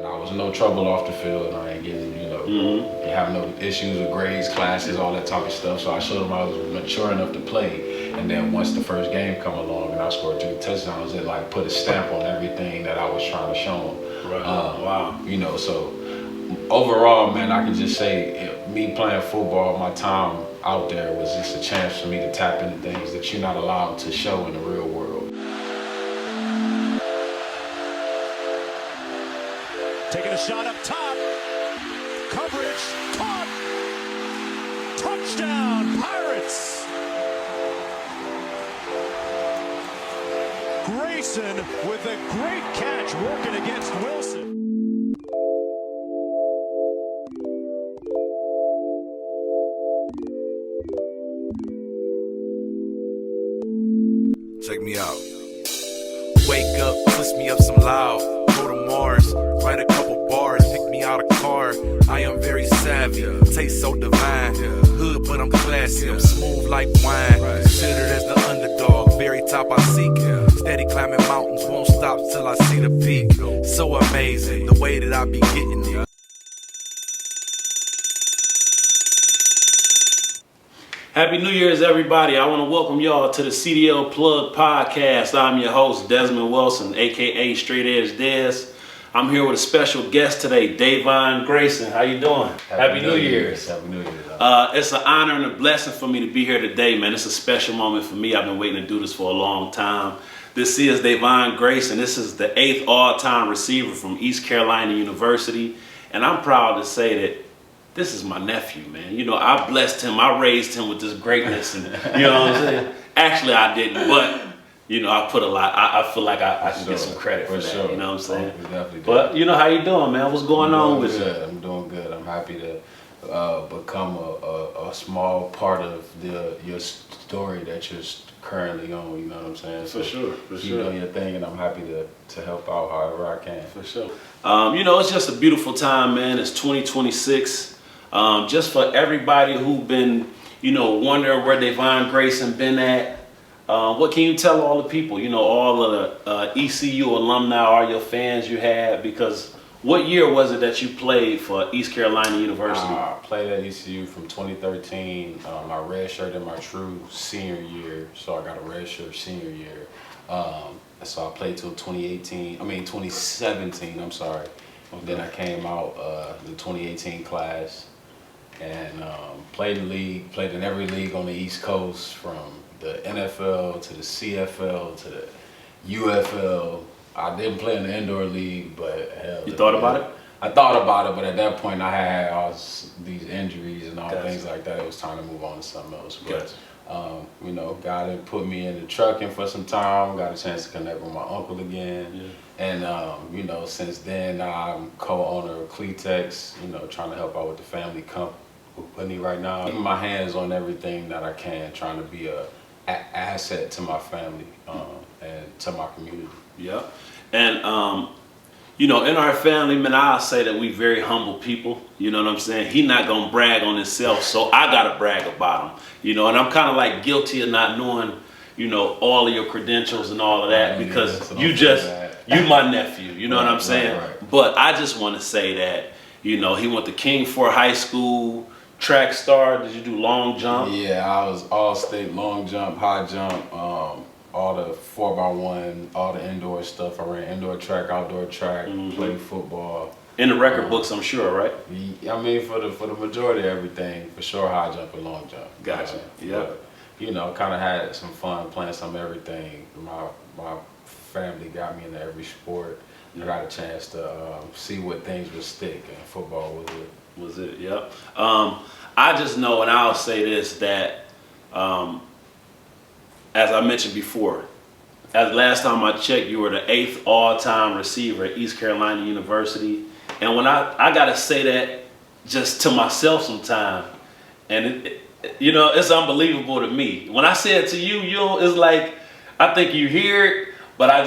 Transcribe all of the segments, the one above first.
I was no trouble off the field, and I ain't getting, you have no issues with grades, classes, all that type of stuff. So I showed them I was mature enough to play. And then once the first game come along and I scored 3 touchdowns, it like put a stamp on everything that I was trying to show them. Right. Wow. So overall, man, I can just say me playing football, my time out there was just a chance for me to tap into things that you're not allowed to show in the real world. Taking a shot up top. Coverage. Caught. Touchdown, Pirates. Grayson with a great catch working against Wilson. Check me out. Wake up, twist me up some loud. Go to Mars, write a couple bars, pick me out a car. I am very savvy, taste so divine. Hood, but I'm classy, I'm smooth like wine. Considered as the underdog, very top I seek. Steady climbing mountains, won't stop till I see the peak. So amazing, the way that I be getting it. Happy New Year's, everybody. I want to welcome y'all to the CDL Plug Podcast. I'm your host, Desmond Wilson, a.k.a. Str8edge Des. I'm here with a special guest today, Davon Grayson. How you doing? Happy New Year's. Happy New Year's. It's an honor and a blessing for me to be here today, man. It's a special moment for me. I've been waiting to do this for a long time. This is Davon Grayson. This is the 8th all-time receiver from East Carolina University. And I'm proud to say that this is my nephew, man. I blessed him. I raised him with this greatness. And you know what I'm saying? Actually, I didn't. But, I put a lot. I feel like I should get some credit for that. Sure. You know what I'm saying? We definitely do. But, how you doing, man? What's going on with you? I'm doing good. I'm happy to become a small part of your story that you're currently on. You know what I'm saying? For sure. You know your thing, and I'm happy to help out however I can. For sure. It's just a beautiful time, man. It's 2026. Just for everybody who've been, wondering where Davon Grayson been at, what can you tell all the people, all of the ECU alumni, all your fans you had? Because what year was it that you played for East Carolina University? I played at ECU from 2013. I redshirt in my true senior year, so I got a redshirt senior year. So I played till 2017, I'm sorry. Okay. Then I came out the 2018 class. And played in every league on the East Coast, from the NFL to the CFL to the UFL. I didn't play in the indoor league, but hell, you thought about it? I thought about it, but at that point I had all these injuries and all things like that. It was time to move on to something else. But God had put me in the trucking for some time. Got a chance to connect with my uncle again. Yeah. And since then I'm co-owner of Cletex. Trying to help out with the family company right now. Keeping my hands on everything that I can, trying to be a asset to my family and to my community. Yeah. And in our family, man, I'll say that we very humble people. You know what I'm saying? He not gonna brag on himself, so I gotta brag about him. And I'm kind of like guilty of not knowing, all of your credentials and all of that, because you my nephew. You know what I'm saying? Right. But I just want to say that, he went to King Ford High School, track star. Did you do long jump? Yeah, I was all state long jump, high jump, all the 4x1, all the indoor stuff. I ran indoor track, outdoor track, played football. In the record books, I'm sure, right? I mean, for the majority of everything, for sure, high jump and long jump. Gotcha. Yeah. Kind of had some fun playing some everything. My family got me into every sport. I got a chance to see what things would stick, and football was it. Was it? Yep. I just know, and I'll say this, that as I mentioned before, as last time I checked, you were the 8th all-time receiver at East Carolina University. And when I gotta say that just to myself sometime, and it's unbelievable to me. When I say it to you, it's like, I think you hear it, but I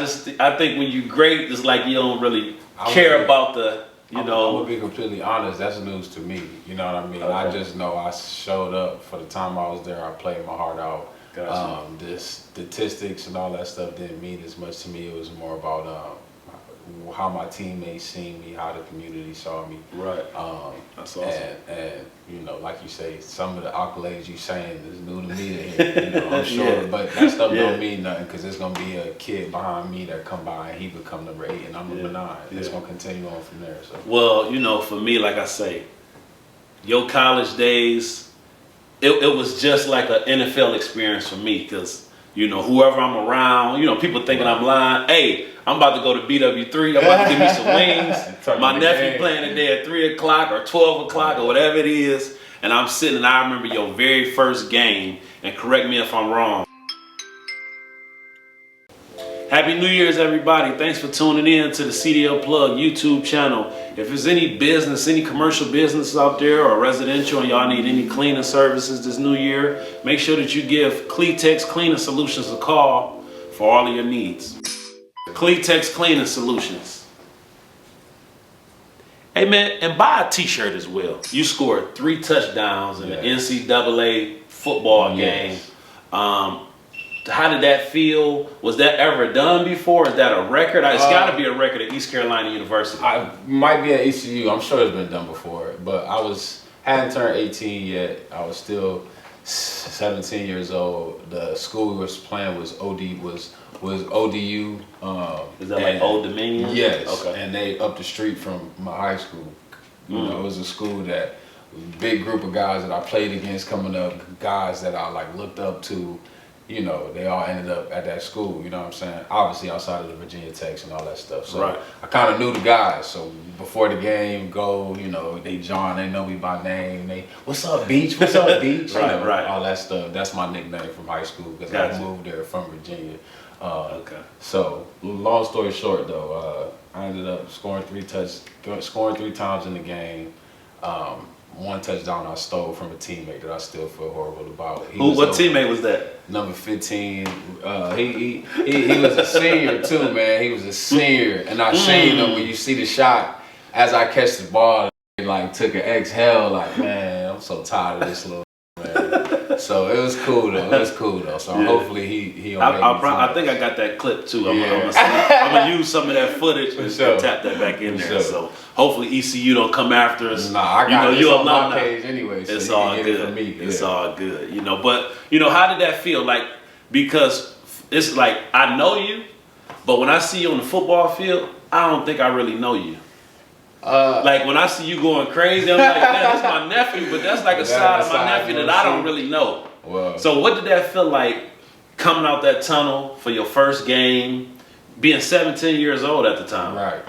think when you great, it's like you don't really care about the, I'm gonna be completely honest, that's news to me. You know what I mean? Okay. I just know I showed up for the time I was there. I played my heart out. Gotcha. The statistics and all that stuff didn't mean as much to me. It was more about how my teammates seen me, how the community saw me. Right. That's awesome. And you know, like you say, some of the accolades you saying is new to me to hear. You know, I'm sure, but that stuff don't mean nothing because there's gonna be a kid behind me that come by and he become number 8 and I'm number 9. It's gonna continue on from there. So. Well, you know, for me, like I say, your college days, it was just like an NFL experience for me because, you know, whoever I'm around, you know, people thinking I'm lying. Hey, I'm about to go to BW3. I'm about to give me some wings. My nephew playing today at 3 o'clock or 12 o'clock or whatever it is. And I'm sitting and I remember your very first game. And correct me if I'm wrong. Happy New Year's, everybody. Thanks for tuning in to the CDL Plug YouTube channel. If there's any business, any commercial business out there or residential and y'all need any cleaning services this new year, make sure that you give Cletex Cleaning Solutions a call for all of your needs. Cletex Cleaning Solutions. Hey man, and buy a t-shirt as well. You scored 3 touchdowns in the NCAA football game. How did that feel? Was that ever done before? Is that a record? It's got to be a record at East Carolina University. I might be at ECU. I'm sure it's been done before, but hadn't turned 18 yet. I was still 17 years old. The school we was playing was ODU. Is that like Old Dominion? Yes. Okay. And they up the street from my high school. You know, it was a school that big group of guys that I played against coming up, guys that I like looked up to. You know, they all ended up at that school, you know what I'm saying? Obviously outside of the Virginia Techs and all that stuff. So I kind of knew the guys. So before the game go, you know, they know me by name. They, what's up, Beach? What's up, Beach? Right. All that stuff. That's my nickname from high school because I moved there from Virginia. So long story short though, I ended up scoring 3 times in the game. 1 touchdown I stole from a teammate that I still feel horrible about. What teammate was that? Number 15. He was a senior too, man. He was a senior, and I seen him when you see the shot. As I catch the ball, like took an exhale, like man, I'm so tired of this little man. So it was cool though. So hopefully he. I think I got that clip too. I'm gonna use some of that footage and tap that back in there. So hopefully ECU don't come after us. Nah, I got it on my page anyway. So it's all good. It's all good. You know, but you know, how did that feel? Like, because it's like I know you, but when I see you on the football field, I don't think I really know you. Like when I see you going crazy, I'm like, man, that's my nephew, but that's like a side of my nephew that I don't really know. Wow. So what did that feel like coming out that tunnel for your first game, being 17 years old at the time? Right.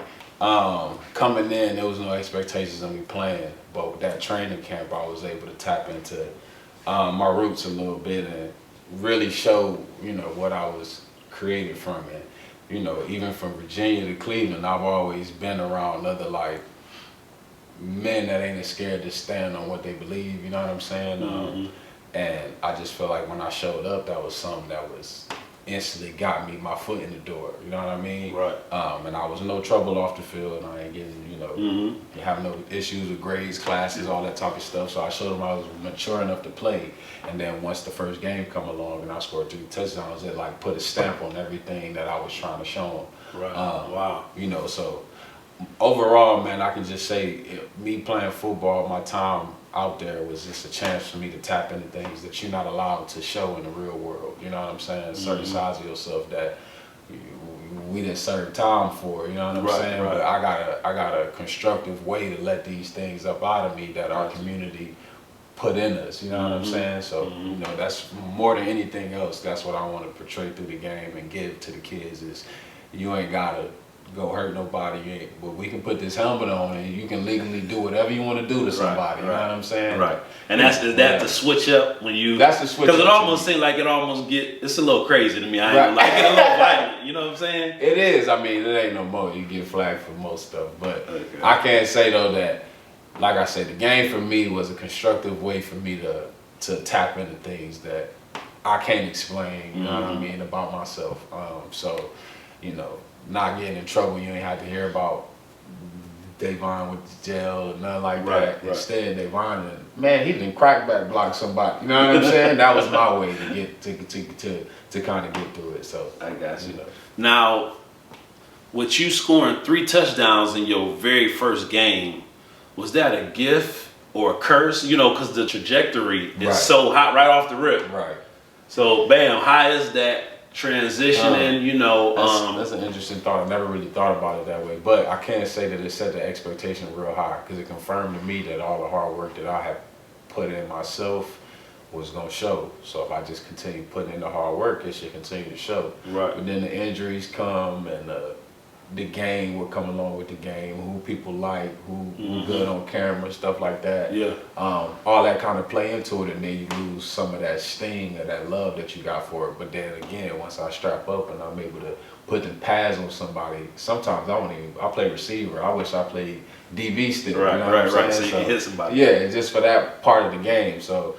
Coming in, there was no expectations of me playing, but with that training camp, I was able to tap into my roots a little bit and really show, you know, what I was created from it. You know, even from Virginia to Cleveland, I've always been around other like men that ain't scared to stand on what they believe. You know what I'm saying? And I just feel like when I showed up, that was something that was instantly got me my foot in the door. You know what I mean? Right. And I was no trouble off the field, and I ain't getting, you know, having no issues with grades, classes, all that type of stuff. So I showed them I was mature enough to play. And then once the first game come along and I scored 3 touchdowns, it like put a stamp on everything that I was trying to show them. Right. Wow. You know, so overall, man, I can just say me playing football, my time out there was just a chance for me to tap into things that you're not allowed to show in the real world. You know what I'm saying? Certain sides of yourself that we didn't serve time for. You know what I'm saying? Right. But I got a constructive way to let these things up out of me that our community put in us. You know what I'm saying? So you know, that's more than anything else. That's what I want to portray through the game and give to the kids is you ain't gotta go hurt nobody, but we can put this helmet on and you can legally do whatever you want to do to somebody. You know what I'm saying? Right. And that's the switch up when you. That's the switch. Because it almost seems like it's a little crazy to me. I ain't gonna lie. It get a little violent. You know what I'm saying? It is. I mean, it ain't no more. You get flagged for most stuff, but I can't say though that, like I said, the game for me was a constructive way for me to tap into things that I can't explain. You know what I mean about myself. So, you know. Not getting in trouble, you ain't have to hear about Davon with the jail or nothing like that. Instead, Davon, man, he didn't crackback block somebody. You know what I'm saying? That was my way to get to kind of get through it. So I got you. You know. Now, with you scoring 3 touchdowns in your very first game, was that a gift or a curse? You know, because the trajectory is so hot right off the rip. Right. So, bam, how is that transitioning? You know, that's an interesting thought. I never really thought about it that way, but I can't say that it set the expectation real high because it confirmed to me that all the hard work that I had put in myself was gonna show. So if I just continue putting in the hard work, it should continue to show. Right. But then the injuries come and the game will come along with the game, who people like, who good on camera, stuff like that. Yeah. All that kind of play into it, and then you lose some of that sting or that love that you got for it. But then again, once I strap up and I'm able to put the pads on somebody, sometimes I play receiver. I wish I played DB still. Right, you know what I'm so saying? you can hit somebody. Yeah, just for that part of the game. So,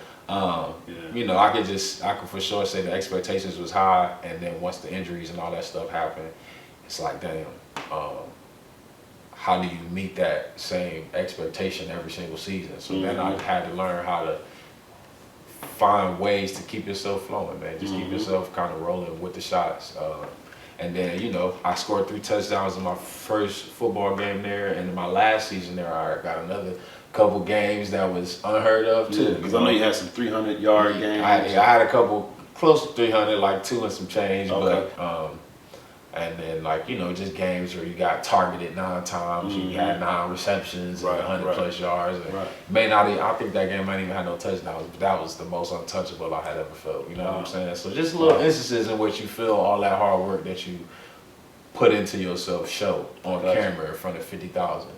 you know, I could for sure say the expectations was high, and then once the injuries and all that stuff happened, it's like, damn, how do you meet that same expectation every single season? So then I had to learn how to find ways to keep yourself flowing, man. Just keep yourself kind of rolling with the shots. And then, you know, I scored 3 touchdowns in my first football game there, and in my last season there, I got another couple games that was unheard of too. Because I know you had some 300-yard games. I had a couple close to 300, like 2 and some change, but and then, like, you know, just games where you got targeted 9 times, you had 9 receptions, and 100 plus yards. And I think that game might even have no touchdowns, but that was the most untouchable I had ever felt. You know what I'm saying? So just little instances in which you feel all that hard work that you put into yourself show on camera in front of 50,000.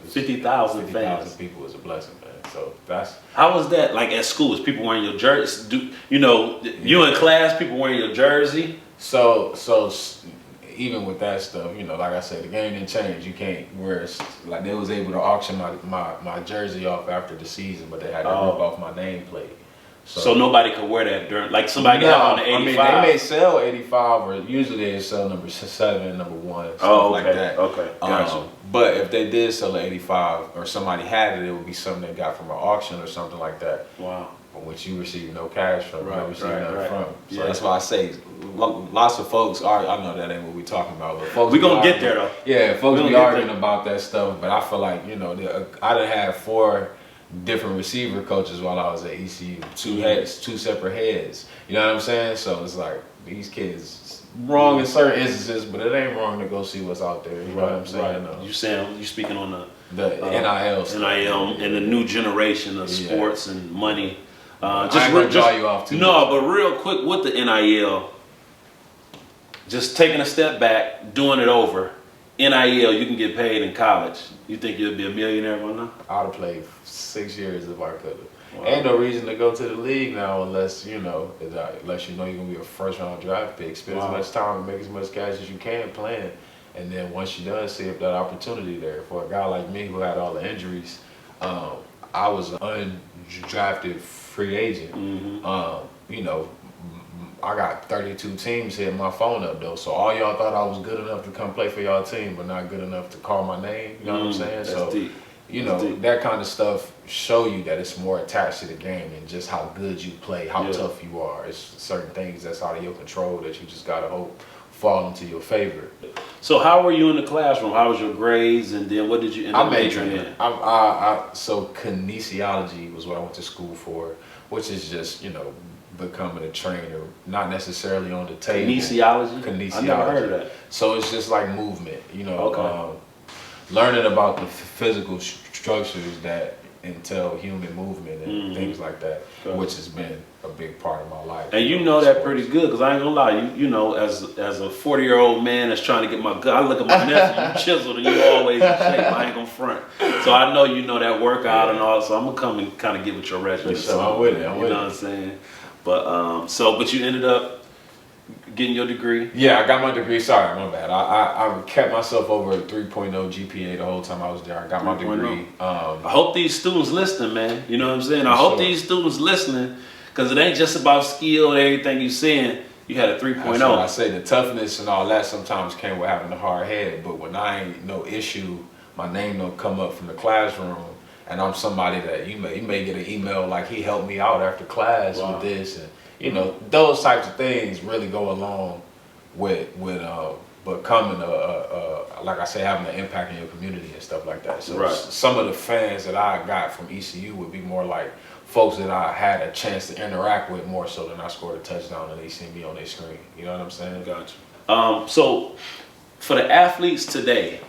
50,000 fans. People is a blessing, man. So that's. How was that like at school? Is people wearing your jersey? You know, you in class, people wearing your jersey? So even with that stuff, you know, like I said, the game didn't change. You can't wear, like, they was able to auction my jersey off after the season, but they had to rip off my nameplate. So nobody could wear that during, like somebody got on the 85. I mean, they may sell 85, or usually they sell number 7, number 1, stuff like that. Okay, gotcha. But if they did sell an 85, or somebody had it, it would be something they got from an auction or something like that. Wow. Which you receive no cash from, you receive nothing from. So Yeah. that's why I say lots of folks are. I know that ain't what we talking about, but folks. We gonna get there though. Yeah, folks be arguing about that stuff, but I feel like, you know, I done had 4 different receiver coaches while I was at ECU. 2 separate heads. You know what I'm saying? So it's like these kids wrong in certain instances, but it ain't wrong to go see what's out there. You know what I'm saying? You speaking on the NIL stuff. NIL and the new generation of sports and money. I ain't gonna draw you off too much. But real quick with the NIL, just taking a step back, doing it over. NIL, you can get paid in college. You think you'll be a millionaire right now? I'd have played 6 years if I could have. Wow. Ain't no reason to go to the league now unless you know you're gonna be a first-round draft pick. Spend as much time and make as much cash as you can playing, and then once you're done, see if that opportunity there. For a guy like me who had all the injuries, I was an undrafted free agent. You know, I got 32 teams hitting my phone up though, so all y'all thought I was good enough to come play for y'all team, but not good enough to call my name. You know what I'm saying? So, deep. You know, that kind of stuff show you that it's more attached to the game and just how good you play, how tough you are. It's certain things that's out of your control that you just gotta hope fall into your favor. So how were you in the classroom? How was your grades, and then what did you end up majoring in? So kinesiology was what I went to school for, which is just, you know, becoming a trainer, not necessarily on the table. Kinesiology? I never heard of that. So it's just like movement, you know, learning about the physical structures that entail human movement and things like that, which has been a big part of my life. And you know that pretty good, because I ain't gonna lie, you know, as a 40-year-old man that's trying to get my gut, I look at my nephew, you chiseled and you always in shape, I ain't gonna front. So I know you know that workout and all, so I'm gonna come and kind of get with your regimen. So I'm with it, you know what I'm saying? But but you ended up getting your degree? Yeah, I got my degree. Sorry, my bad. I kept myself over a 3.0 GPA the whole time I was there. I got my degree. I hope these students listening, man. You know what I'm saying? I hope these students listening, because it ain't just about skill and everything you're saying. You had a 3.0. That's what I say. The toughness and all that sometimes came with having a hard head. But when I ain't no issue, my name don't come up from the classroom, and I'm somebody that you may get an email like he helped me out after class with this, and you know, those types of things really go along with but coming like I say, having an impact in your community and stuff like that. So Right. some of the fans that I got from ECU would be more like folks that I had a chance to interact with more so than I scored a touchdown and they see me on their screen. You know what I'm saying? Gotcha. So for the athletes today,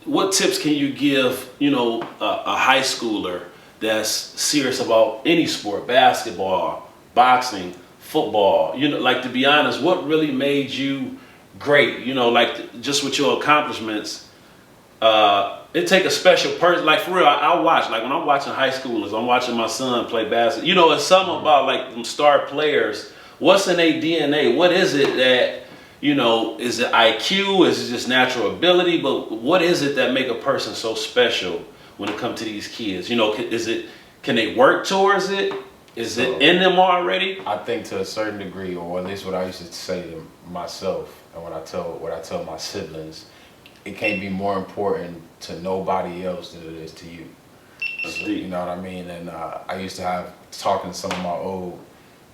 what tips can you give, a high schooler that's serious about any sport, basketball, boxing, football? Like, to be honest, what really made you great? Like, just with your accomplishments, it take a special person. Like, for real, I watch, like when I'm watching high schoolers, I'm watching my son play basketball. It's something about like them star players. What's in their DNA? What is it that, is it IQ? Is it just natural ability? But what is it that make a person so special when it comes to these kids? Can they work towards it? Is it in them already? I think to a certain degree, or at least what I used to say to myself, and what I tell my siblings, it can't be more important to nobody else than it is to you. So, you know what I mean? And I used to have talking to some of my old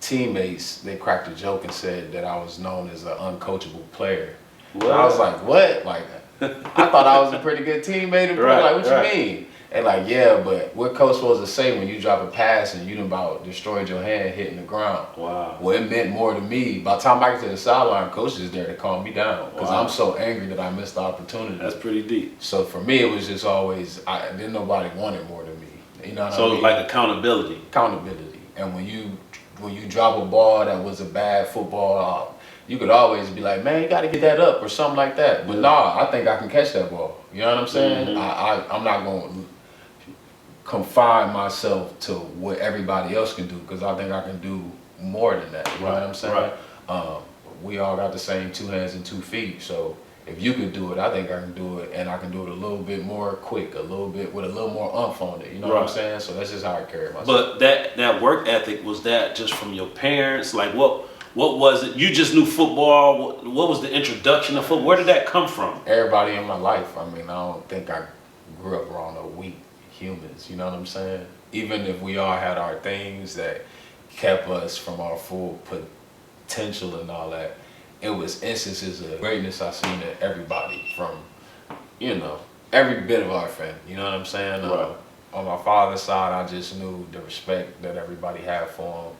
teammates. They cracked a joke and said that I was known as an uncoachable player. And I was like, what? Like, I thought I was a pretty good teammate. And Right, like, what right. you mean? And like, yeah, but what coach supposed to say when you drop a pass and you done about destroyed your hand hitting the ground? Wow. Well, it meant more to me. By the time I get to the sideline, coach is there to calm me down because Wow. I'm so angry that I missed the opportunity. That's pretty deep. So for me, it was just always, didn't nobody want it more than me. You know what I So mean? like accountability. Accountability. And when you drop a ball that was a bad football, you could always be like, man, you got to get that up or something like that. But nah, I think I can catch that ball. You know what I'm saying? Mm-hmm. I'm not going to confine myself to what everybody else can do because I think I can do more than that. You know what I'm saying? Right. We all got the same 2 hands and 2 feet. So if you could do it, I think I can do it, and I can do it a little bit more quick, a little bit with a little more umph on it. You know what I'm Right. saying? So that's just how I carry myself. But that work ethic, was that just from your parents? Like what was it? You just knew football. What was the introduction of football? Where did that come from? Everybody in my life, I mean, I don't think I grew up around no weak humans. You know what I'm saying? Even if we all had our things that kept us from our full potential and all that, it was instances of greatness I seen in everybody from, every bit of our family. You know what I'm saying? Right. On my father's side, I just knew the respect that everybody had for him.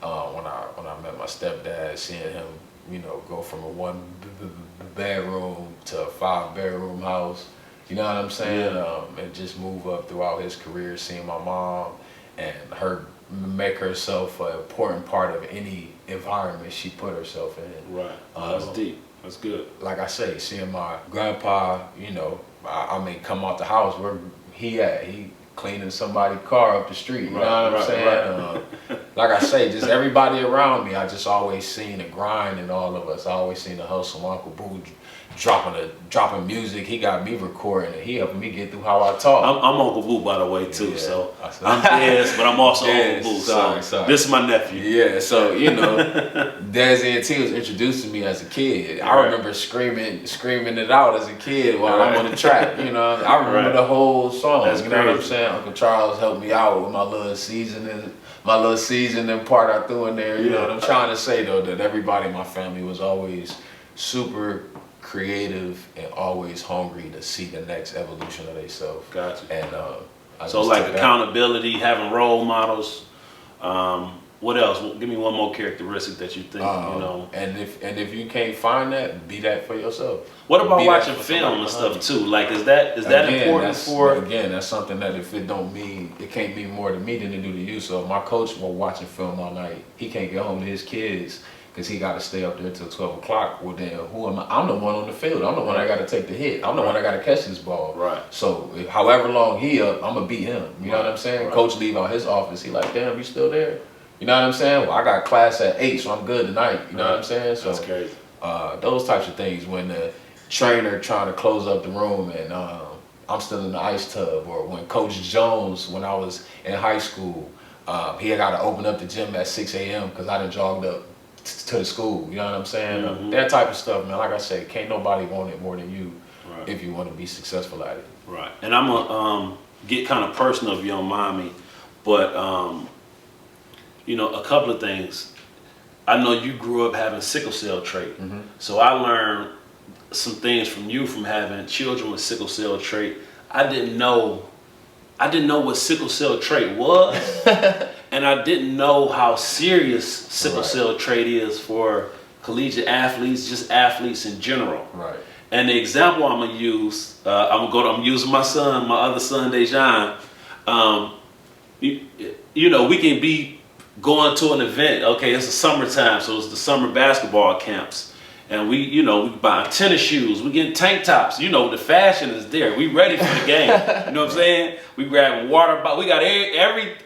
When I met my stepdad, seeing him, go from a 1-bedroom to a 5-bedroom house. You know what I'm saying? Yeah. And just move up throughout his career, seeing my mom and her make herself an important part of any environment she put herself in. Right. That's deep. That's good. Like I say, seeing my grandpa, come out the house where he at. He cleaning somebody's car up the street. You know what I'm saying? Like I say, just everybody around me, I just always seen the grind in all of us. I always seen the hustle. Uncle Boo dropping music. He got me recording it. He helped me get through how I talk. I'm Uncle Boo, by the way, too. Yeah. So I'm Des, but I'm also Uncle Boo. So Sorry. this is my nephew. Yeah, so Des was introduced to me as a kid. I remember screaming it out as a kid while I'm on the track. I remember the whole song. That's you know what I'm crazy. saying? Uncle Charles helped me out with my little seasoning part I threw in there. You know what I'm trying to say though, that everybody in my family was always super creative and always hungry to see the next evolution of themselves. Gotcha. And So like accountability, having role models. What else? Give me one more characteristic that you think, And if you can't find that, be that for yourself. What about Be that watching for film and somebody stuff too? Like, is that important for? Again, that's something that if it don't mean, it can't mean more to me than it do to you. So if my coach was watching film all night, he can't get home to his kids because he got to stay up there till 12 o'clock. Well, then who am I? I'm the one on the field. I'm the one that got to take the hit. I'm the one that got to catch this ball. Right. So if however long he up, I'm gonna beat him. You know what I'm saying? Right. Coach leave out his office. He like, damn, you still there? You know what I'm saying? Well, I got class at 8, so I'm good tonight. You know what I'm saying? So That's crazy. those types of things when the trainer trying to close up the room and I'm still in the ice tub, or when Coach Jones, when I was in high school, he had got to open up the gym at 6 a.m. because I done jogged up to the school. You know what I'm saying? Mm-hmm. That type of stuff, man. Like I say, can't nobody want it more than you Right. if you want to be successful at it. Right. And I'm gonna get kind of personal if you don't mind me, but a couple of things. I know you grew up having sickle cell trait. Mm-hmm. So I learned some things from you from having children with sickle cell trait. I didn't know what sickle cell trait was, and I didn't know how serious sickle cell trait is for collegiate athletes, just athletes in general. Right. And the example I'm gonna use, I'm using my other son, Dejan. You know, we can be going to an event. Okay, it's the summertime, so it's the summer basketball camps, and we buying tennis shoes, we getting tank tops. You know, the fashion is there. We ready for the game. You know what I'm saying? We grabbing water bottle. We got every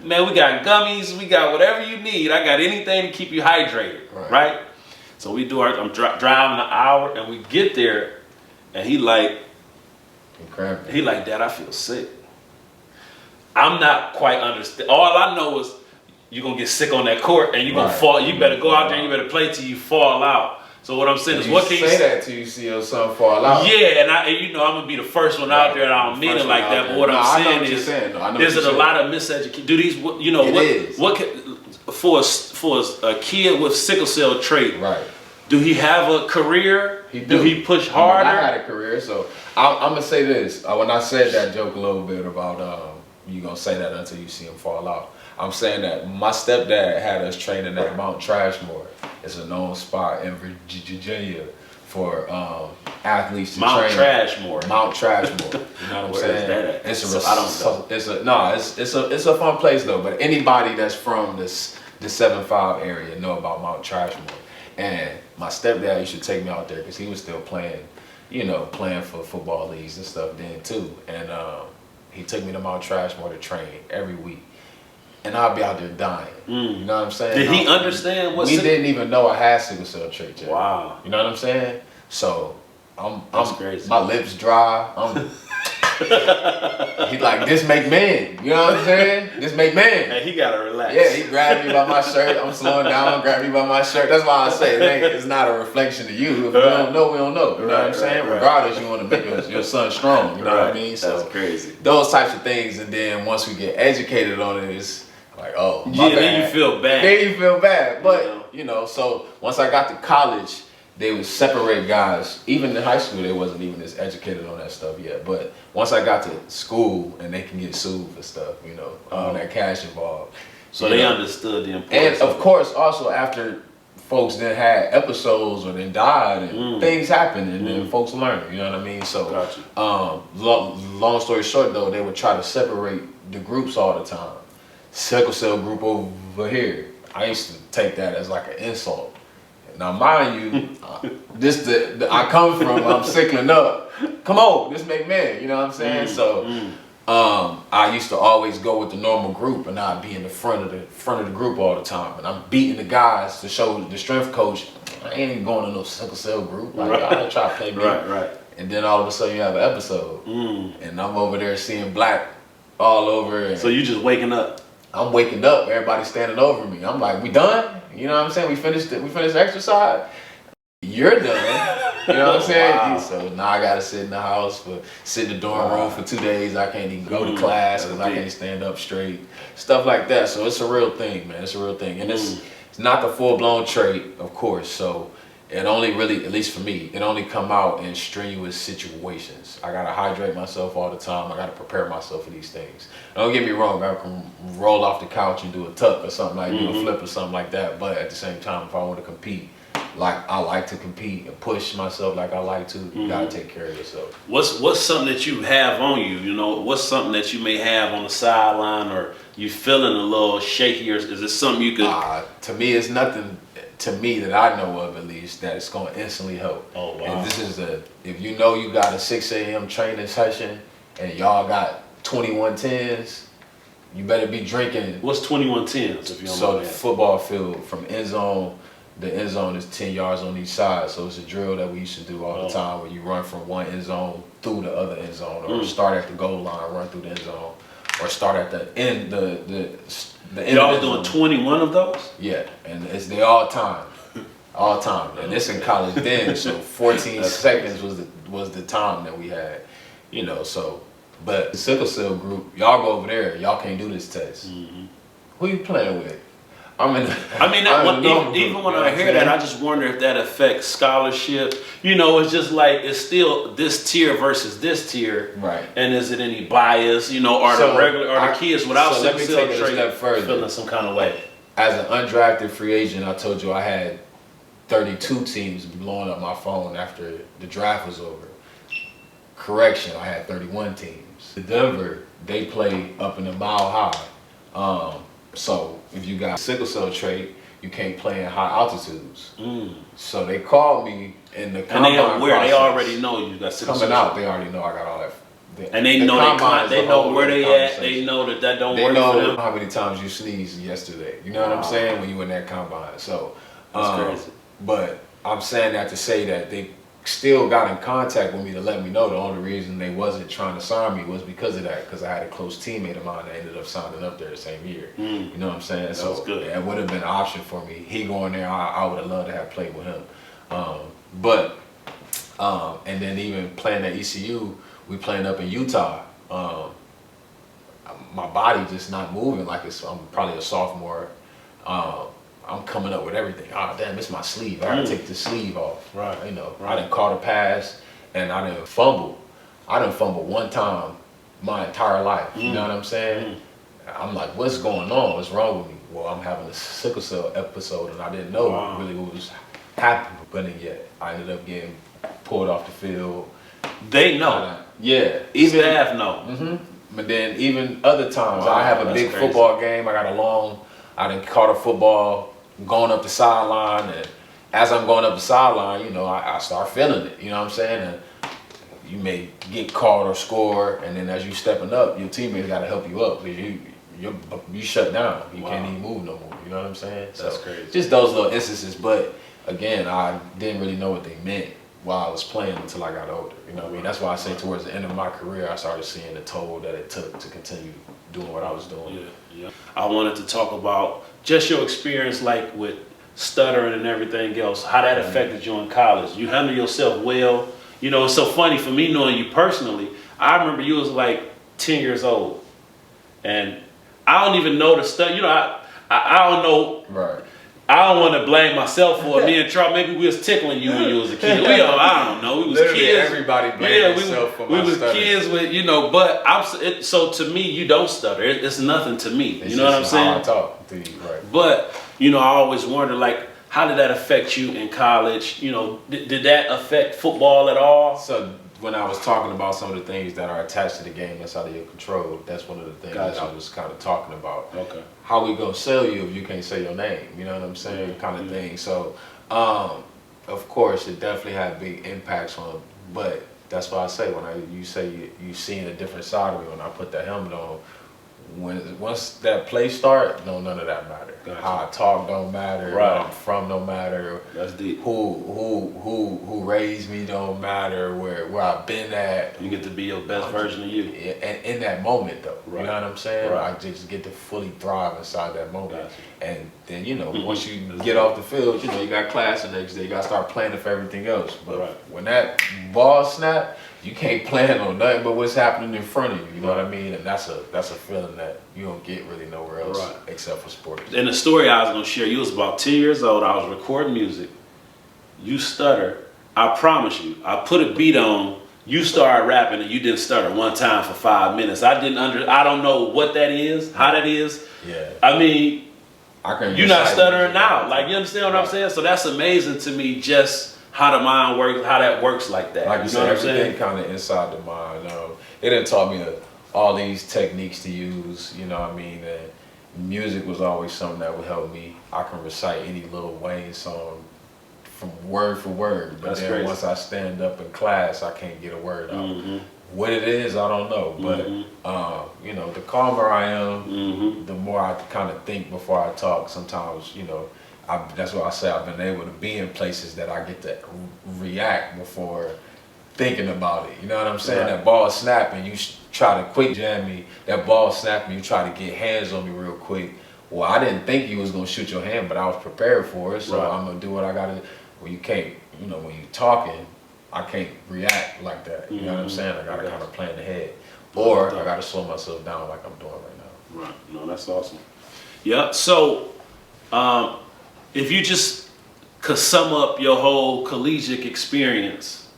man. We got gummies. We got whatever you need. I got anything to keep you hydrated. Right? So we do I'm driving an hour, and we get there, and he like, Dad, I feel sick. I'm not quite understand. All I know is you're gonna get sick on that court, and you're gonna fall. You better go out there and you better play till you fall out. So what I'm saying is, what can you say that till you see your son fall out? Yeah, and I'm gonna be the first one out there, and I don't mean it like that. But what I'm saying is, there's a lot of miseducation. Do these, what can, for a kid with sickle cell trait? Right. Do he have a career? He do he push harder? I had a career, so I'm gonna say this. When I said that joke a little bit about you gonna say that until you see him fall out. I'm saying that my stepdad had us training at Mount Trashmore. It's a known spot in Virginia for athletes to train. Mount Trashmore. Mount Trashmore. You know what I'm saying? Is that at? It's a fun place though. But anybody that's from the 7-5 area know about Mount Trashmore. And my stepdad used to take me out there because he was still playing for football leagues and stuff then too. And he took me to Mount Trashmore to train every week. And I'd be out there dying. You know what I'm saying? Did he understand what? We didn't even know I had sickle cell trait yet. Wow. You know what I'm saying? So That's crazy. My lips dry. He like, this make man. You know what I'm saying? This make man. Hey, he gotta relax. Yeah, he grabbed me by my shirt. I'm slowing down, grab me by my shirt. That's why I say it's not a reflection of you. If we don't know, we don't know. You know what I'm saying? Regardless, you want to make your son strong. You know what I mean? So that's crazy. Those types of things, and then once we get educated on it, it's like, oh, my bad. Then you feel bad. Then you feel bad. But, so once I got to college, they would separate guys. Even in high school, they wasn't even as educated on that stuff yet. But once I got to school, and they can get sued for stuff, that cash involved. So they understood the importance. And of course, also after folks then had episodes or then died, and things happened, and then folks learned. You know what I mean? So, long story short, though, they would try to separate the groups all the time. Sickle cell group over here. I used to take that as like an insult. Now, mind you, I come from, I'm sickling up. Come on, this make man, you know what I'm saying? So, I used to always go with the normal group, and I'd be in the front of the group all the time, and I'm beating the guys to show the strength coach, I ain't even going to no sickle cell group. Like, y'all try to play me. Right. And then all of a sudden you have an episode, and I'm over there seeing black all over. And so you just waking up. I'm waking up, everybody's standing over me. I'm like, we done? You know what I'm saying? We finished the exercise. You're done. You know what I'm saying? Wow. So now I gotta sit in the house sit in the dorm room for 2 days. I can't even go to class because I can't stand up straight. Stuff like that. So it's a real thing, man. It's a real thing. And it's not the full-blown trait, of course. So it only really, at least for me, it only come out in strenuous situations. I gotta hydrate myself all the time. I gotta prepare myself for these things. Don't get me wrong, I can roll off the couch and do a tuck or something like do a flip or something like that. But at the same time, if I want to compete, like I like to compete and push myself like I like to, you gotta take care of yourself. What's something that you have on you? What's something that you may have on the sideline, or you feeling a little shaky, or is it something you could? To me, it's nothing. To me, that I know of at least, that it's going to instantly help. Oh, wow. And this is if you know you got a 6 a.m. training session and y'all got 2110s, you better be drinking. What's 2110s, if you don't know? So the football field from end zone, the end zone is 10 yards on each side. So it's a drill that we used to do all the time, where you run from one end zone through the other end zone, or start at the goal line, run through the end zone, or start at the end, the y'all was doing 21 of those? Yeah, and they all time. All time. And this in college then, so 14 seconds was the time that we had. So, but the sickle cell group, y'all go over there, y'all can't do this test. Who you playing with? I'm in. I mean, even when I hear that, I just wonder if that affects scholarship. You know, it's just like it's still this tier versus this tier, right? And is it any bias? You know, are the kids without sickle cell trait feeling some kind of way? As an undrafted free agent, I told you I had 32 teams blowing up my phone after the draft was over. Correction, I had 31 teams. Denver, they play up in the Mile High. So if you got sickle cell trait, you can't play in high altitudes. So they called me in the combine and they already know you got sickle cell. Coming out, they already know I got all that. And they know they know where they at. They know that don't work for them. They know how many times you sneezed yesterday. You know what I'm saying? When you in that combine. So that's crazy. But I'm saying that to say that they still got in contact with me to let me know the only reason they wasn't trying to sign me was because of that, because I had a close teammate of mine that ended up signing up there the same year. You know what I'm saying? That so was good. It would have been an option for me. He going there, I would have loved to have played with him. And then even playing at ECU, we playing up in Utah. My body just not moving like I'm probably a sophomore. I'm coming up with everything. Oh damn, it's my sleeve. I gotta take the sleeve off. Right. You know, I done caught a pass and I done fumble. I done fumbled one time my entire life. You know what I'm saying? I'm like, what's going on? What's wrong with me? Well, I'm having a sickle cell episode and I didn't know really what was happening yet. I ended up getting pulled off the field. They know. Yeah. Even staff know. But then even other times, I have a big football game. I done caught a football going up the sideline, and as I'm going up the sideline, you know, I start feeling it. You know what I'm saying? And you may get caught or score, and then as you stepping up, your teammates got to help you up because you shut down. You can't even move no more. You know what I'm saying? That's crazy. Just those little instances. But again, I didn't really know what they meant while I was playing until I got older. You know what I mean? That's why I say towards the end of my career, I started seeing the toll that it took to continue doing what I was doing. Yeah. I wanted to talk about just your experience, like with stuttering and everything else, how that affected you in college. You handle yourself well. You know, it's so funny for me knowing you personally. I remember you was like 10 years old, and I don't even know the stuff. You know, I don't know. Right. I don't want to blame myself for it. Me and Charles, maybe we was tickling you when you was a kid. I don't know. We was literally kids. Everybody blamed themselves for my We was stuttering. kids with, you know, but so to me, you don't stutter. It's nothing to me. You know what I'm saying? How I talk to you, right. But, you know, I always wonder, like, how did that affect you in college? You know, did that affect football at all? So when I was talking about some of the things that are attached to the game that's out of your control, that's one of the things that I was kind of talking about. Okay. How we gonna sell you if you can't say your name? You know what I'm saying? Kind of thing. So, of course, it definitely had big impacts on. But that's why I say you say you seeing a different side of me when I put that helmet on. Once that play start, none of that matter. Gotcha. How I talk don't matter. Right. Where I'm from don't matter. That's deep. Who raised me don't matter. Where I've been at. You get to be your best version of you. And in that moment though, right. You know what I'm saying? Right. I just get to fully thrive inside that moment. Gotcha. And then, you know, once you get off the field, you know, you got class the next day. You got to start planning for everything else. But when that ball snap, you can't plan on nothing but what's happening in front of you. You know what I mean? And that's a feeling that you don't get really nowhere else except for sports. And the story I was going to share, you was about 10 years old. I was recording music. You stutter. I promise you. I put a beat on. You started rapping and you didn't stutter one time for 5 minutes. I don't know what that is, how that is. Yeah. I mean, you're not stuttering now. Like, you understand what I'm saying? So that's amazing to me, just how the mind works, how that works like that. Like you said, everything kind of inside the mind. It done taught me all these techniques to use, you know what I mean? And music was always something that would help me. I can recite any Lil Wayne song from word for word, but then crazy. Once I stand up in class, I can't get a word out. What it is, I don't know, but you know, the calmer I am, the more I kind of think before I talk. Sometimes, you know, that's why I say I've been able to be in places that I get to react before thinking about it. You know what I'm saying? That ball snapping, you try to quick jam me. That ball snapping, you try to get hands on me real quick. Well, I didn't think you was gonna shoot your hand, but I was prepared for it, so I'm gonna do what I gotta. Well, you can't, you know, when you're talking, I can't react like that. You know what I'm saying? I gotta kind of plan ahead, or I gotta slow myself down like I'm doing right now. Right. No, that's awesome. Yeah. So If you just could sum up your whole collegiate experience,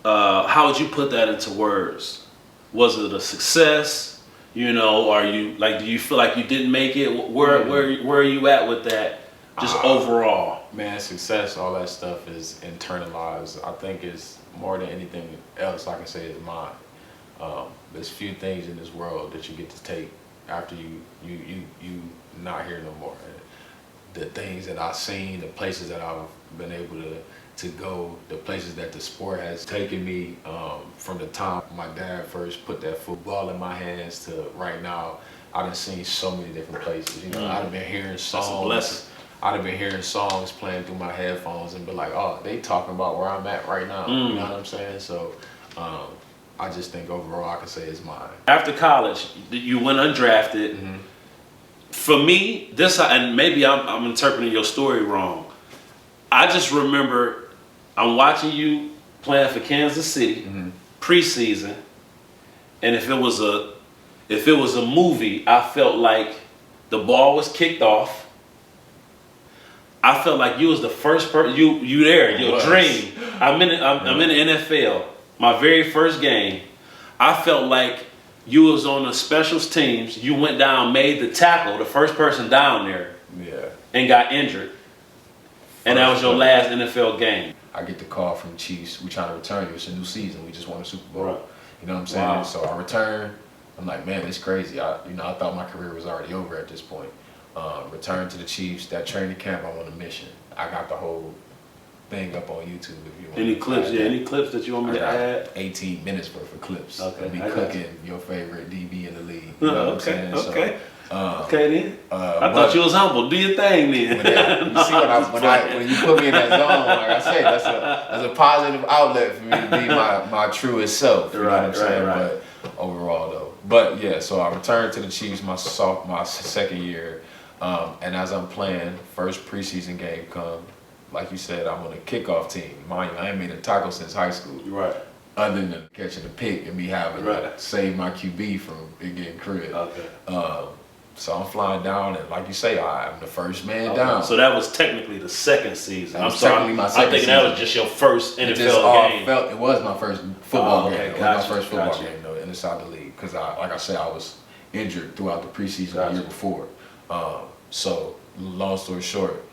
how would you put that into words? Was it a success? You know, are you like? Do you feel like you didn't make it? Where are you at with that? Just overall, man, success, all that stuff is internalized. I think it's more than anything else I can say is mine. There's few things in this world that you get to take after you not here no more. The things that I've seen, the places that I've been able to go, the places that the sport has taken me, from the time my dad first put that football in my hands to right now, I done seen so many different places. You know, I've been hearing songs. I'd have been hearing songs playing through my headphones and be like, oh, they talking about where I'm at right now. You know what I'm saying? So I just think overall I can say it's mine. After college, you went undrafted. For me, and maybe I'm interpreting your story wrong. I just remember I'm watching you playing for Kansas City preseason, and if it was a movie, I felt like the ball was kicked off. I felt like you was the first person. You there, your dream. I'm in the NFL. My very first game. I felt like you was on the specials teams. You went down, made the tackle, the first person down there, and got injured. And that was your last NFL game. I get the call from the Chiefs. We trying to return you. It's a new season. We just won a Super Bowl. Right. You know what I'm saying? Wow. So I return. I'm like, man, it's crazy. I thought my career was already over at this point. Return to the Chiefs. That training camp, I'm on a mission. I got the whole thing up on YouTube. If you want any clips? Yeah, any clips that you want me to add? 18 minutes worth of clips. Okay, of me cooking your favorite DB in the league. You know what I'm saying? Okay. So, okay then. I thought you was humble. Do your thing then. You see when you put me in that zone, like I said, that's a positive outlet for me to be my truest self. You know what I'm saying? Right. But overall though. But yeah, so I returned to the Chiefs my second year. And as I'm playing, first preseason game come, like you said, I'm on a kickoff team. Mind you, I ain't made a tackle since high school. Right. Other than catching a pick and me having to save my QB from it getting crib. Okay. So I'm flying down, and like you say, I'm the first man down. So that was technically the second season. I'm thinking that was just your first NFL game. It was my first football game. It was my first football game though, inside the league, because like I said, I was injured throughout the preseason the year before. So long story short,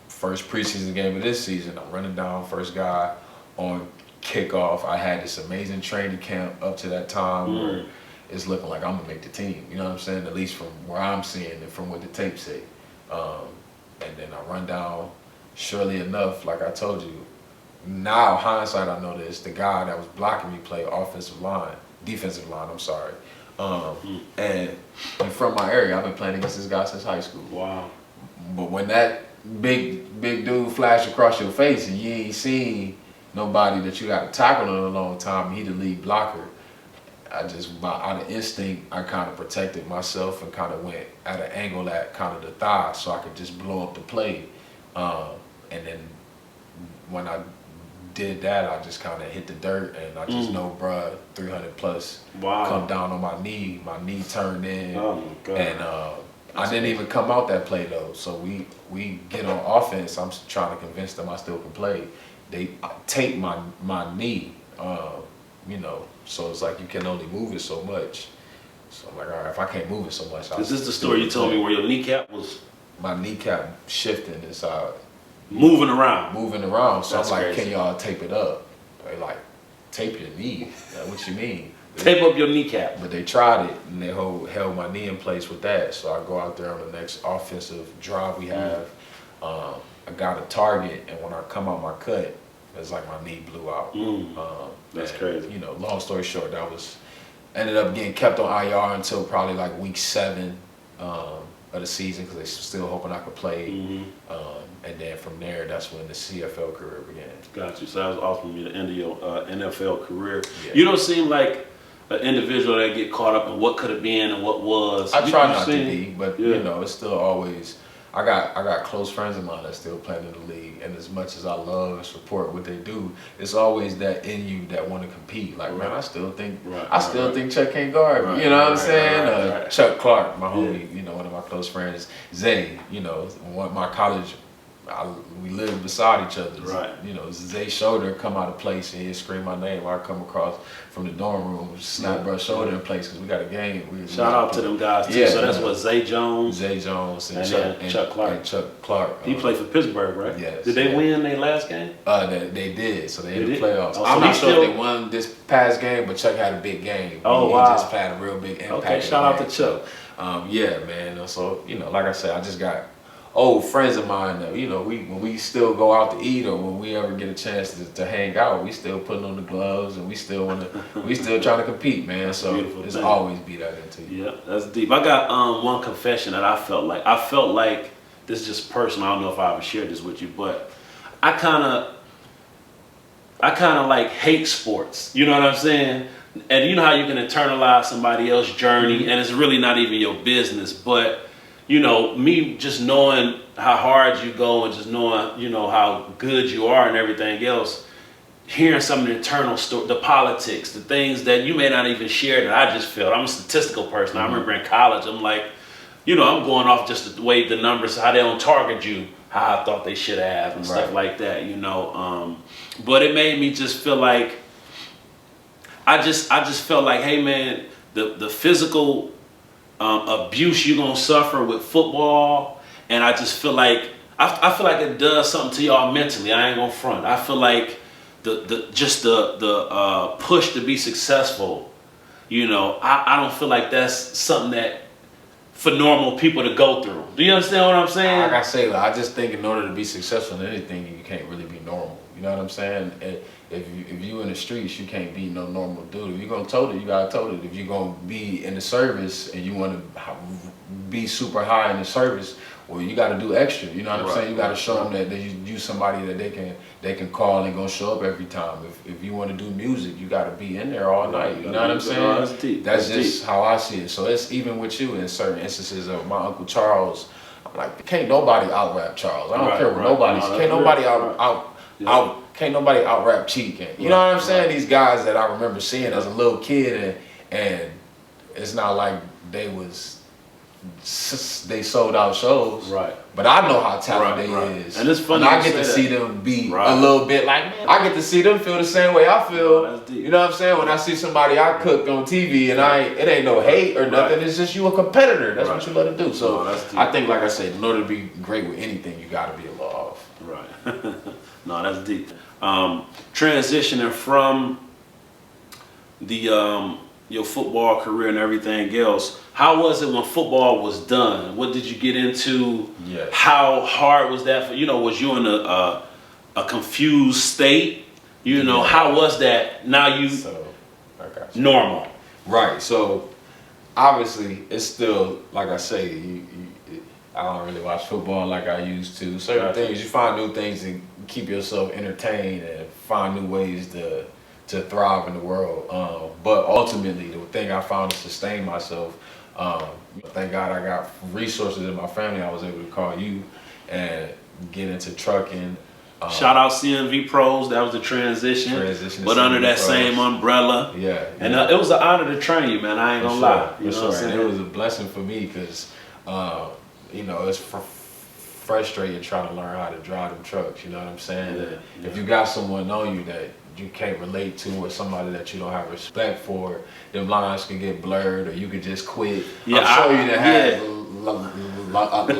first preseason game of this season, I'm running down first guy on kickoff. I had this amazing training camp up to that time where it's looking like I'm gonna make the team. You know what I'm saying? At least from where I'm seeing it, from what the tape say. And then I run down. Surely enough, like I told you, now hindsight I know this. The guy that was blocking me played defensive line. I'm sorry. And from my area, I've been playing against this guy since high school. Wow. But when that big dude flash across your face and you ain't seen nobody that you got to tackle in a long time, and he the lead blocker, I just, out of instinct, I kind of protected myself and kind of went at an angle at kind of the thigh so I could just blow up the play. And then when I did that, I just kind of hit the dirt, and I just know, bruh, 300 plus come down on my knee turned in. Oh my God. And I didn't even come out that play though. So we get on offense. I'm trying to convince them I still can play. They tape my knee, you know, so it's like you can only move it so much. So I'm like, all right, if I can't move it so much, is this the story you told me where your kneecap was? My kneecap shifting inside. Moving around. So that's I'm like, crazy. Can y'all tape it up? They like, tape your knee? What you mean? Tape up your kneecap. But they tried it, and they held my knee in place with that. So I go out there on the next offensive drive we have. I got a target, and when I come out my cut, it's like my knee blew out. That's crazy. You know, long story short, ended up getting kept on IR until probably like week 7 of the season, because they still hoping I could play. And then from there, that's when the CFL career began. Got you. So that was ultimately the end of your NFL career. Yeah. You don't seem like an individual that get caught up in what could have been and what was. I try not to be, but you know, it's still always I got close friends of mine that still playing in the league, and as much as I love and support what they do, it's always that in you that want to compete. Like, man, I still think think Chuck can't guard me. You know what I'm saying? Chuck Clark, my homie, you know, one of my close friends, Zay, you know, one of my college. We lived beside each other. Right. You know, Zay's shoulder come out of place and he'd scream my name. I come across from the dorm room, snap brush shoulder in place because we got a game. Shout out to them guys too. Yeah, so that's what Zay Jones and Chuck Clark. And Chuck Clark. He played for Pittsburgh, right? Yes. Did they win their last game? They did. So they hit the playoffs. Oh, so I'm not sure if they won this past game, but Chuck had a big game. Oh, he wow. just had a real big impact. Okay, shout out to Chuck. Yeah, man. So, you know, like I said, I just got old friends of mine that, you know, when we still go out to eat or when we ever get a chance to hang out, we still putting on the gloves and we still trying to compete, man. So it's always be that into you. Yeah, that's deep. I got one confession that I felt like this is just personal. I don't know if I ever shared this with you, but I kind of like hate sports. You know what I'm saying? And you know how you can internalize somebody else's journey and it's really not even your business, but you know, me just knowing how hard you go and just knowing, you know, how good you are and everything else, hearing some of the internal story, the politics, the things that you may not even share that I just felt. I'm a statistical person. I remember in college, I'm like, you know, I'm going off just the way the numbers, how they don't target you, how I thought they should have and stuff like that, you know. But it made me just feel like, I just felt like, hey man, the physical abuse you're gonna suffer with football, and I just feel like I feel like it does something to y'all mentally. I ain't gonna front. I feel like the push to be successful, you know, I don't feel like that's something that for normal people to go through. Do you understand what I'm saying? Like I say, I just think in order to be successful in anything, you can't really be normal. You know what I'm saying? If you in the streets, you can't be no normal dude. If you're gonna tote it, you gotta tote it. If you're gonna be in the service and you want to be super high in the service, well, you gotta do extra. You know what I'm saying? You gotta show them that you somebody that they can call and gonna show up every time. If you want to do music, you gotta be in there all night. You know what I'm saying? That's deep. That's just how I see it. So it's even with you in certain instances of my Uncle Charles. I'm like, can't nobody out rap Charles. I don't care what nobody's. Can't nobody can't nobody out rap Cheek. You know what I'm saying? These guys that I remember seeing as a little kid, and it's not like they sold out shows. Right. But I know how talented they is. And it's funny. And I get to see them be a little bit like, man, I get to see them feel the same way I feel. You know what I'm saying? When I see somebody I cook on TV and it ain't no hate or nothing, it's just you a competitor. That's what you love to do. So I think, like I said, in order to be great with anything, you gotta be a little off. Right. No, that's deep. Transitioning from the your football career and everything else, how was it when football was done? What did you get into? Yes. How hard was that for, you know, was you in a confused state? You know, how was that? Now I got you. Normal. Right. So obviously it's still, like I say, I don't really watch football like I used to. Certain things, you find new things to keep yourself entertained and find new ways to thrive in the world. But ultimately, the thing I found to sustain myself, thank God I got resources in my family. I was able to call you and get into trucking. Shout out CMV Pros, that was the transition but under that same umbrella. Yeah. And it was an honor to train you, man. I ain't gonna lie. You know what I'm saying? And it was a blessing for me because, you know, it's frustrating trying to learn how to drive them trucks. You know what I'm saying? Yeah. If you got someone on you that you can't relate to, or somebody that you don't have respect for, them lines can get blurred, or you could just quit. Yeah, I'm sure you done had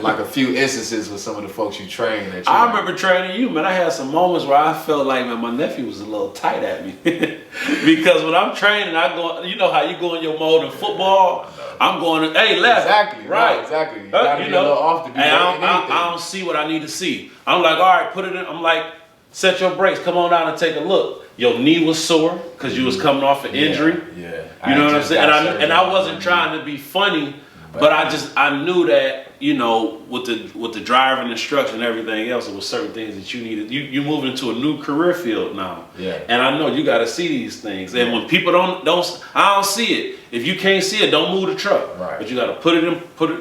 like a few instances with some of the folks you train. I remember training you, man. I had some moments where I felt like, man, my nephew was a little tight at me. Because when I'm training, I go, you know how you go in your mode in football? I'm going, hey, left. Exactly. Right. Exactly. You gotta be a little off to be I don't see what I need to see. I'm like, all right, put it in. I'm like, set your brakes. Come on down and take a look. Your knee was sore because you was coming off an injury. Yeah. You know what I'm saying? And I wasn't trying to be funny, but I knew that, you know, with the driving instruction and everything else, there was certain things that you needed. You move into a new career field now. Yeah. And I know you got to see these things. And when people don't, I don't see it. If you can't see it, don't move the truck. Right. But you got to put it,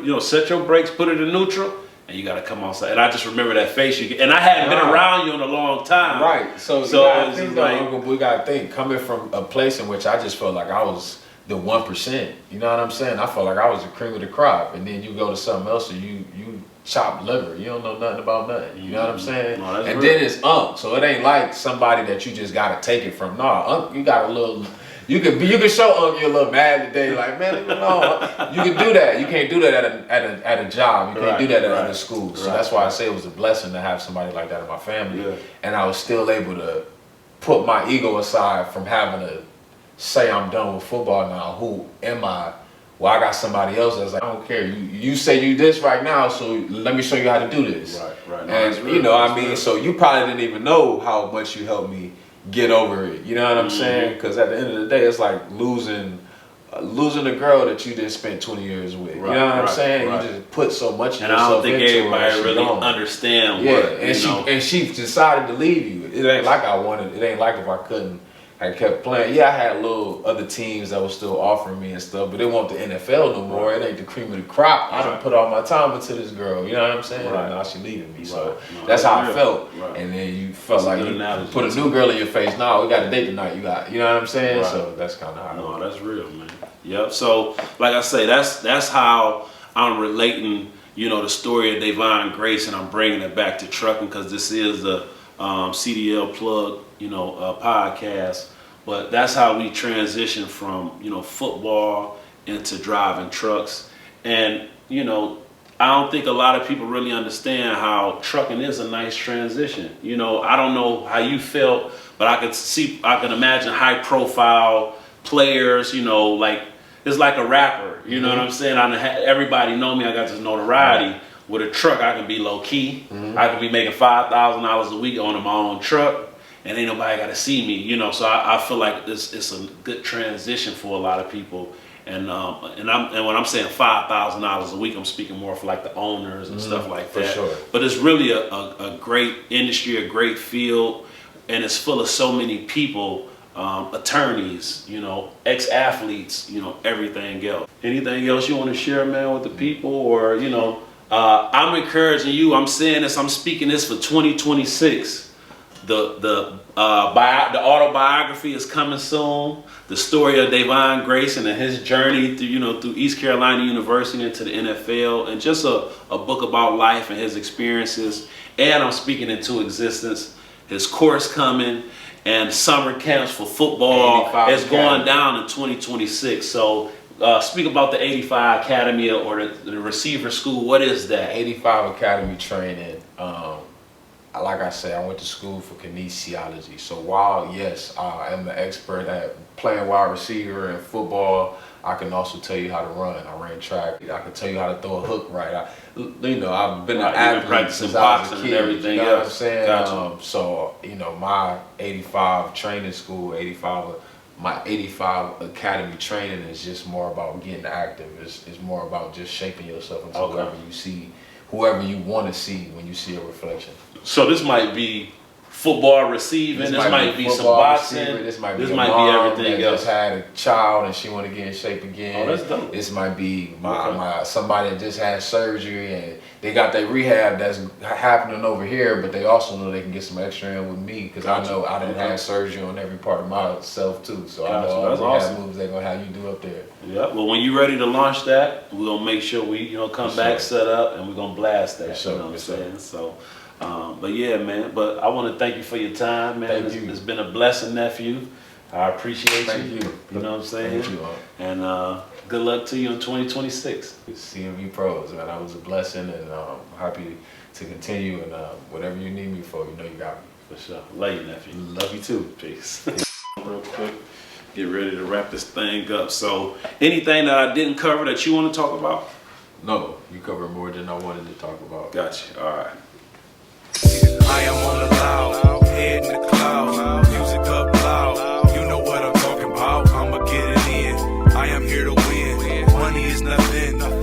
you know, set your brakes, put it in neutral, and you got to come outside. And I just remember that face you get. And I hadn't been around you in a long time. Right. So you gotta think, like, Uncle, we got to think, coming from a place in which I just felt like I was the 1%. You know what I'm saying? I felt like I was the cream of the crop. And then you go to something else and you chop liver. You don't know nothing about nothing. You know what I'm saying? No, and real. then it's so it ain't like somebody that you just got to take it from. No, you got a little... You can show you're a little mad today, like, man, you know, you can do that. You can't do that at a job. You can't do that at other schools. So that's why I say it was a blessing to have somebody like that in my family. Yeah. And I was still able to put my ego aside from having to say I'm done with football now. Who am I? Well, I got somebody else that's like, I don't care. You say you this right now, so let me show you how to do this. Right. No, and you know, I mean, so you probably didn't even know how much you helped me get over it. You know what I'm saying? Because at the end of the day, it's like losing a girl that you just spent 20 years with. You know what I'm saying? You just put so much of yourself into her. And I don't think everybody really understand what, and she decided to leave you. It ain't like I wanted. It ain't like if I couldn't. I kept playing. Yeah, I had little other teams that were still offering me and stuff, but it wasn't the NFL no more. It ain't the cream of the crop. I done put all my time into this girl. You know what I'm saying? And now she leaving me. So that's how I felt. And then you felt like you put a new girl in your face. No, we got a date tonight. You know what I'm saying? So that's kind of how. No, that's real, man. Yep. So like I say, that's how I'm relating. You know, the story of Davon Grayson. I'm bringing it back to trucking because this is a CDL plug. You know, podcast. But that's how we transition from, you know, football into driving trucks. And, you know, I don't think a lot of people really understand how trucking is a nice transition. You know, I don't know how you felt, but I can imagine high profile players, you know, like, it's like a rapper, you know what I'm saying? Everybody know me, I got this notoriety. With a truck, I can be low key. I can be making $5,000 a week on my own truck. And ain't nobody got to see me, you know. So I feel like it's a good transition for a lot of people. And when I'm saying $5,000 a week, I'm speaking more for like the owners and stuff like that. For sure. But it's really a great industry, a great field, and it's full of so many people, attorneys, you know, ex-athletes, you know, everything else. Anything else you want to share, man, with the people, or you know, I'm encouraging you. I'm saying this. I'm speaking this for 2026. The autobiography is coming soon. The story of Davon Grayson and his journey through East Carolina University into the NFL, and just a book about life and his experiences. And I'm speaking into existence. His course coming, and summer camps for football is going down in 2026. So speak about the 85 Academy or the receiver school. What is that? 85 Academy training. Like I said, I went to school for kinesiology. So while, yes, I am an expert at playing wide receiver and football, I can also tell you how to run. I ran track. I can tell you how to throw a hook right. I've been an athlete since I was a kid. And everything you know else. What I'm saying? Gotcha. So, you know, my 85 training school, my 85 Academy training is just more about getting active. It's more about just shaping yourself into whoever you want to see when you see a reflection. So this might be football receiving. This might be some boxing. This might be everything that else. Just had a child and she want to get in shape again. Oh, that's dope. This might be somebody that just had surgery and they got their rehab that's happening over here, but they also know they can get some extra in with me because I know I done had surgery on every part of myself too. So I know all the rehab moves they're gonna have you do up there. Yeah. Well, when you're ready to launch that, we're gonna make sure we come back, set up, and we're gonna blast that. Sure. You know what I'm saying? So. But yeah, man. But I want to thank you for your time, man. It's been a blessing, nephew. I appreciate you. Thank you. You know what I'm saying? Thank you, and good luck to you in 2026. CMV Pros, man. That was a blessing, and I'm happy to continue. And whatever you need me for, you know you got me. For sure. Love you, nephew. Love you too. Peace. Real quick, get ready to wrap this thing up. So, anything that I didn't cover that you want to talk about? No, you covered more than I wanted to talk about. Gotcha. All right. I am on the loud, head in the clouds, music up loud. You know what I'm talking about. I'ma get it in. I am here to win. Money is nothing.